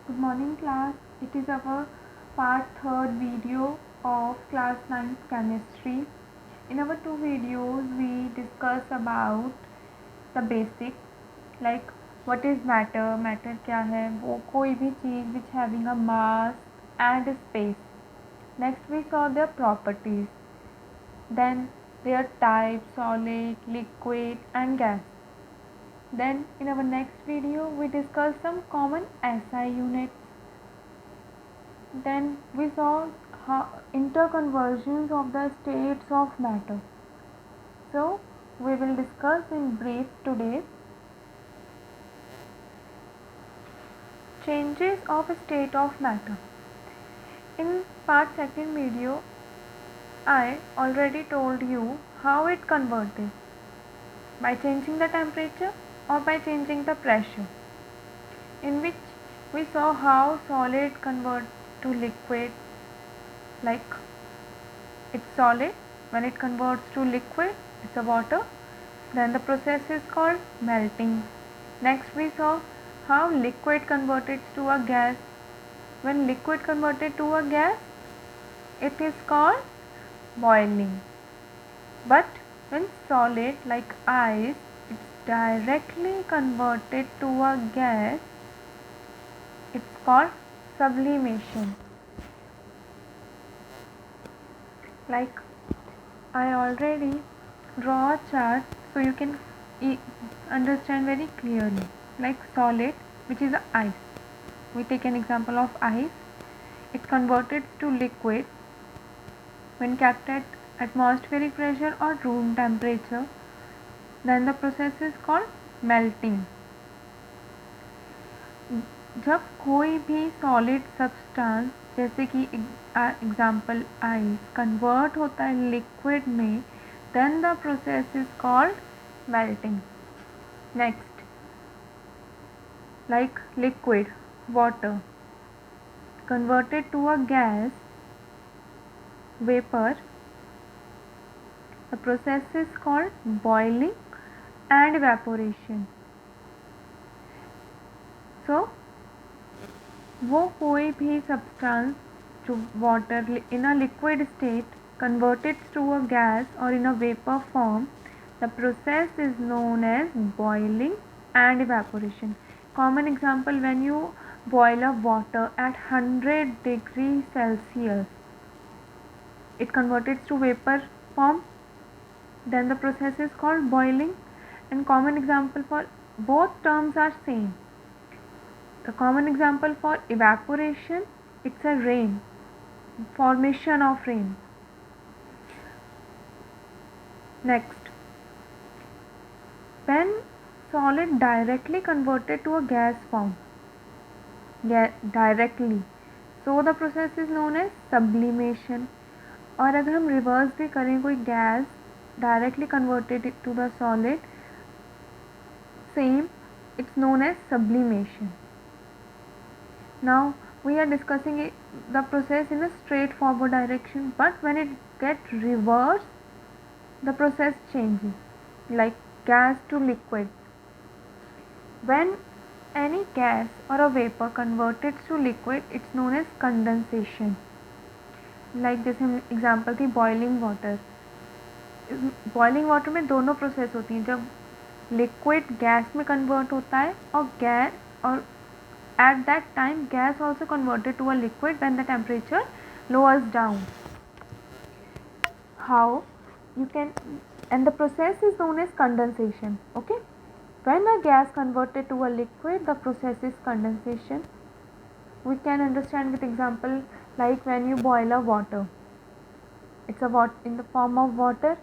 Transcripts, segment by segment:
Good morning class. It is our part 3rd video of class 9th chemistry. In our two videos we discuss about the basic like what is matter क्या है वो कोई भी चीज़ which having a mass and space. Next we saw their properties, then their type solid, liquid and gas. Then in our next video we discuss some common SI units. Then we saw interconversions of the states of matter. So we will discuss in brief today changes of a state of matter. In part 2nd video I already told you how it converted, by changing the temperature or by changing the pressure, in which we saw how solid convert to liquid, like it's solid, when it converts to liquid it's a water, then the process is called melting. Next we saw how liquid converted to a gas. When liquid converted to a gas it is called boiling. But when solid like ice it's directly converted to a gas, it's called sublimation. Like I already draw a chart so you can understand very clearly. Like solid, which is ice. We take an example of ice. It converted to liquid when kept at atmospheric pressure or room temperature. Then the process is called melting. जब कोई भी solid substance जैसे कि example ice convert होता है liquid में, then the process is called melting. Next like liquid water converted to a gas vapor, the process is called boiling and evaporation. So वो कोई भी सब्सटेंस जो water in a liquid state converted to a gas or in a vapor form, the process is known as boiling and evaporation. Common example, when you boil a water at 100 degrees Celsius, it converted to vapor form, then the process is called boiling. And common example for both terms are same. The common example for evaporation, it's a rain, formation of rain. Next, when solid directly converted to a gas form, directly, so the process is known as sublimation. और अगर हम reverse भी करें, कोई gas directly converted to the solid, same, it's known as sublimation. Now we are discussing the process in a straightforward direction, but when it gets reversed, the process changes, like gas to liquid. When any gas or a vapor converted to liquid, it's known as condensation. Like जैसे example थी boiling water. Boiling water में दोनों process होती हैं, जब liquid gas में convert होता है और at that time gas also converted to a liquid when the temperature lowers down. How you can, and the process is known as condensation. Okay, when a gas converted to a liquid, the process is condensation. We can understand with example, like when you boil a water, it's a water in the form of water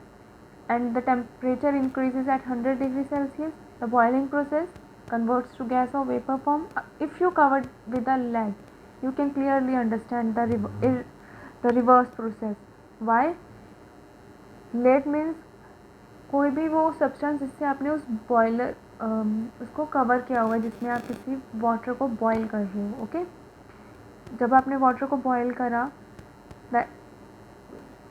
and the temperature increases at 100 degrees Celsius, the boiling process converts to gas or vapor form. If you covered with a lead, you can clearly understand the reverse process. Why? Lead means कोई भी वो substance जिससे आपने उस boiler उसको cover किया हुआ है, जिसमें आप किसी वाटर को बॉयल कर रहे हो. ओके, जब आपने वाटर को बॉयल करा,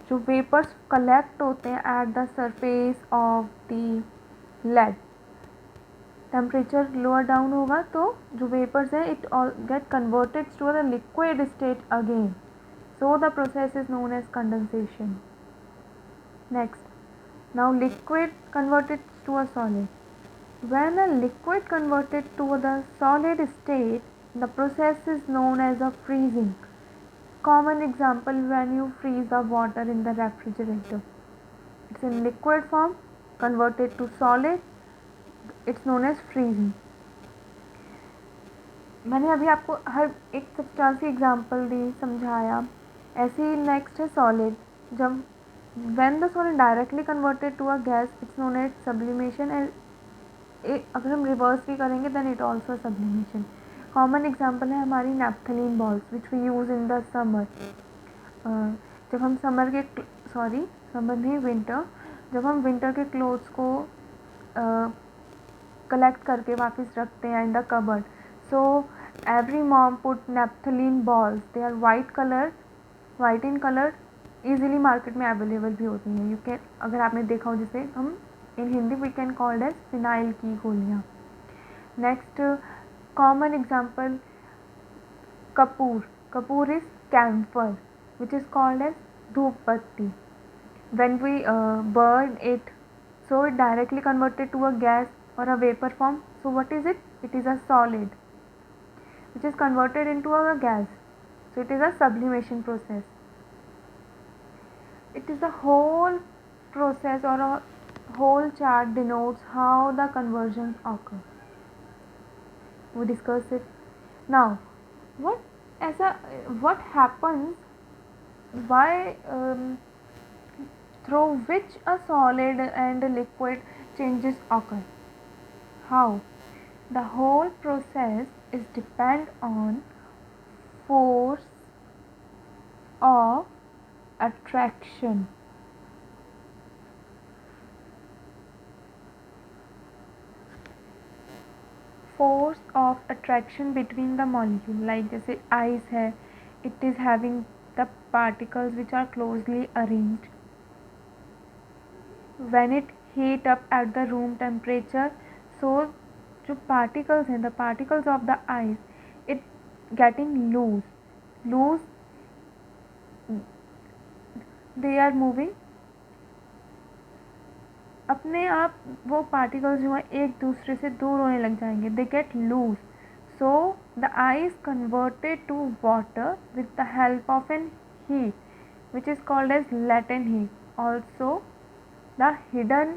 जो वेपर्स कलेक्ट होते हैं at the surface of the lid, temperature lower down होगा तो जो वेपर्स है it all get converted to the liquid state again, so the process is known as condensation. Next, now liquid converted to a solid. When a liquid converted to the solid state, the process is known as a freezing. Common example when you freeze the water in the refrigerator. It's in liquid form, converted to solid, it's known as freezing. मैंने अभी आपको हर एक substance की example दी, समझाया. ऐसे ही next है solid. जब when the solid directly converted to a gas, it's known as sublimation. and अगर हम रिवर्स भी करेंगे then it also sublimation. Common example है हमारी naphthalene balls which we use in the summer. जब हम समर नहीं, विंटर, जब हम विंटर के क्लोथ्स को कलेक्ट करके वापस रखते हैं in the cupboard. So every mom put naphthalene balls, they are white in colour, easily market में अवेलेबल भी होती हैं. यू कैन, अगर आपने देखा हो, जिसे हम in Hindi we can called as phenyl की गोलियाँ. Next common example kapoor is camphor which is called as dhoop batti. when we burn it, so it directly converted to a gas or a vapor form. So what is it? It is a solid which is converted into a gas. So it is a sublimation process. It is a whole process, or a whole chart denotes how the conversions occur. We discuss it. Now what happens, why through which a solid and liquid changes occur. How? The whole process is depend on force of attraction. Force of attraction between the molecule, like जैसे ice है, it is having the particles which are closely arranged. When it heat up at the room temperature, so जो particles हैं, the particles of the ice, it getting loose, they are moving, अपने आप वो particles जो हैं एक दूसरे से दूर होने लग जाएंगे. They get loose. So the ice converted to water with the help of an heat which is called as latent heat. Also the hidden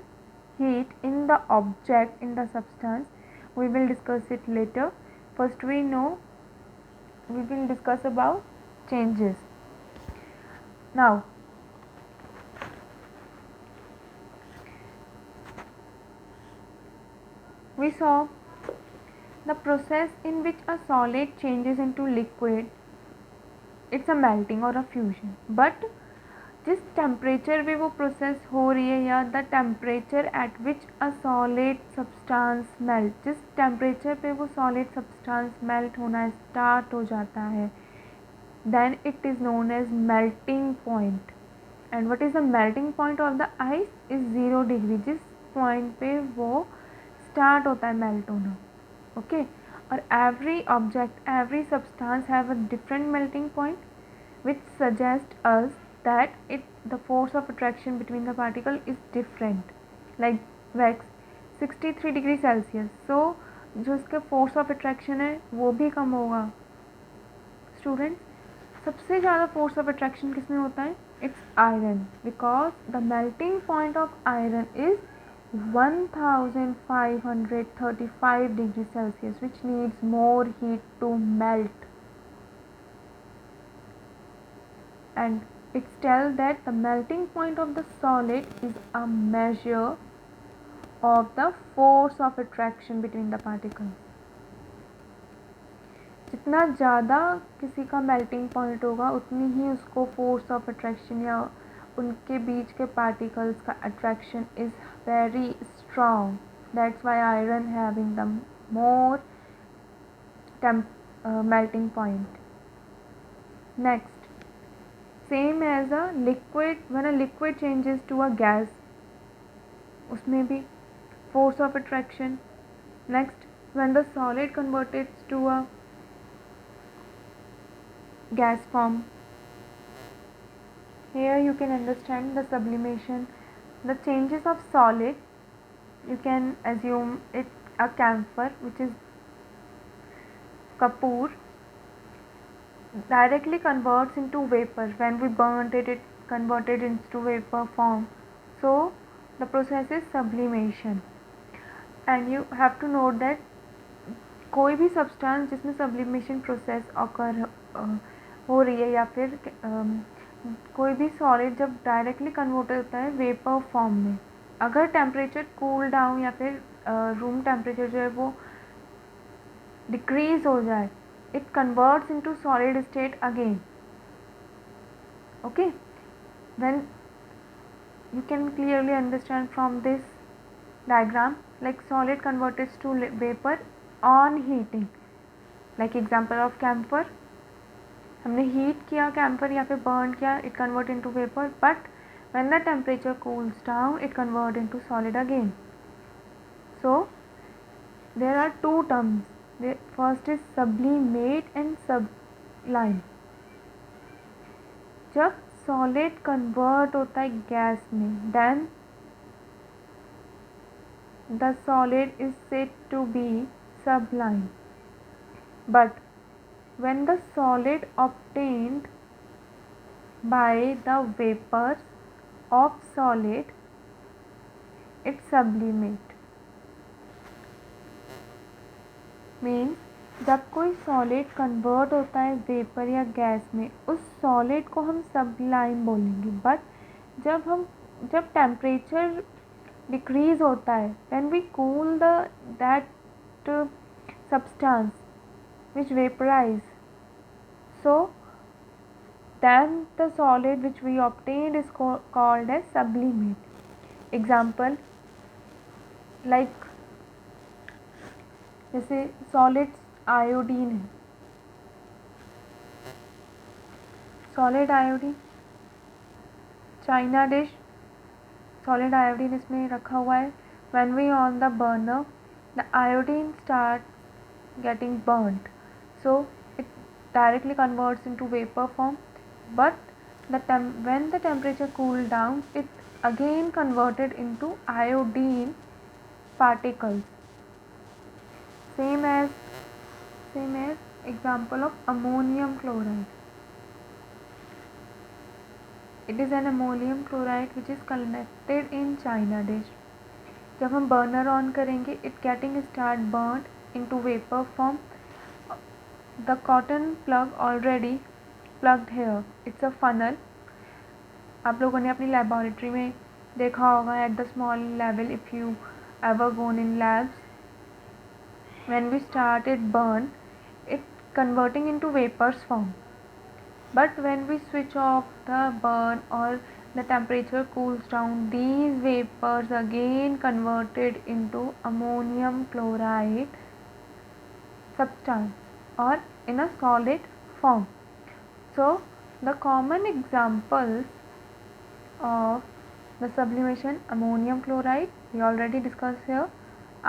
heat in the object, in the substance, we will discuss it later. First we will discuss about changes. Now we saw the process in which a solid changes into liquid. It's a melting or a fusion. But जिस temperature पे वो process हो रही है, या the temperature at which a solid substance melt, जिस temperature पे वो सॉलिड सब्सटेंस मेल्ट होना स्टार्ट हो जाता है, then it is known as melting point. And what is the melting point of the ice is 0 degree. जिस point पे वो स्टार्ट होता है मेल्ट होना. ओके. और every object, every substance have a different melting point which suggests us that the force of attraction between the particle is different. Like wax 63 degree Celsius, so जो इसका force of attraction है वो भी कम होगा. Students, सबसे ज़्यादा force of attraction किस में होता है? It's iron, because the melting point of iron is 1535 degree Celsius, which needs more heat to melt. And it tells that the melting point of the solid is a measure of the force of attraction between the particles. जितना ज़्यादा किसी का melting point होगा उतनी ही उसको force of attraction या उनके बीच के पार्टिकल्स का attraction is very strong. That's why iron having the more melting point. Next, same as a liquid, when a liquid changes to a gas, उसमें भी force of attraction Next, when the solid converted to a gas form, here you can understand the sublimation, the changes of solid. You can assume it a camphor, which is kapoor, directly converts into vapor. When we burnt it, it converted into vapor form. So the process is sublimation. And you have to note that कोई भी substance जिसमें sublimation process occur हो रही है या फिर कोई भी सॉलिड जब डायरेक्टली कन्वर्ट होता है वेपर फॉर्म में, अगर टेम्परेचर कूल डाउन या फिर रूम टेम्परेचर जो है वो डिक्रीज हो जाए, it converts into solid state again. Okay, when you can clearly understand from this diagram, like solid converts to vapor on heating, like example of camphor. हमने heat किया camphor या फिर burn किया, it convert into vapour, but when the temperature cools down it convert into solid again. So there are two terms. The first is sublimate and sublime. जब solid convert होता है gas में, then the solid is said to be sublime. But when the solid obtained by the vapors of solid, it's sublimate. Means जब कोई solid convert होता है vapour या gas में, उस सॉलिड को हम सबलाइम बोलेंगे. बट जब टेम्परेचर डिक्रीज होता है, when we cool that substance which vaporize, so then the solid which we obtained is called as sublimate. Example, like जैसे सॉलिड आयोडीन है, solid iodine china dish, solid iodine इसमें रखा हुआ है. When we on the burner, the iodine starts getting burnt, so it directly converts into vapor form, but when the temperature cooled down, it again converted into iodine particles. Same as example of ammonium chloride. It is an ammonium chloride which is collected in china dish. जब हम burner on करेंगे, it getting start burn into vapour form. The cotton plug already plugged here, it's a funnel. आप लोगों ने अपनी laboratory में देखा होगा at the small level, if you ever gone in labs. When we start it burn, it converting into vapours form. But when we switch off the burn or the temperature cools down, these vapors again converted into ammonium chloride substance or in a solid form. So the common examples of the sublimation: ammonium chloride, we already discussed here,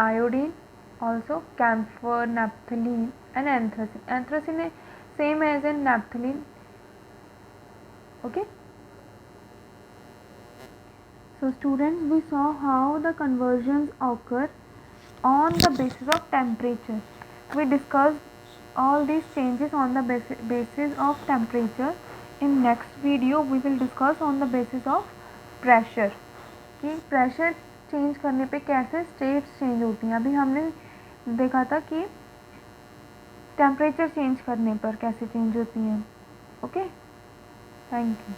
iodine, also camphor, naphthalene and anthracene. Anthracene is same as in naphthalene. Okay, so students, we saw how the conversions occur on the basis of temperature. We discussed all these changes on the basis of temperature. In next video we will discuss on the basis of pressure, कि pressure change करने पे कैसे states change होती हैं. अभी हमने देखा था कि टेम्परेचर चेंज करने पर कैसे चेंज होती हैं. Okay, thank you.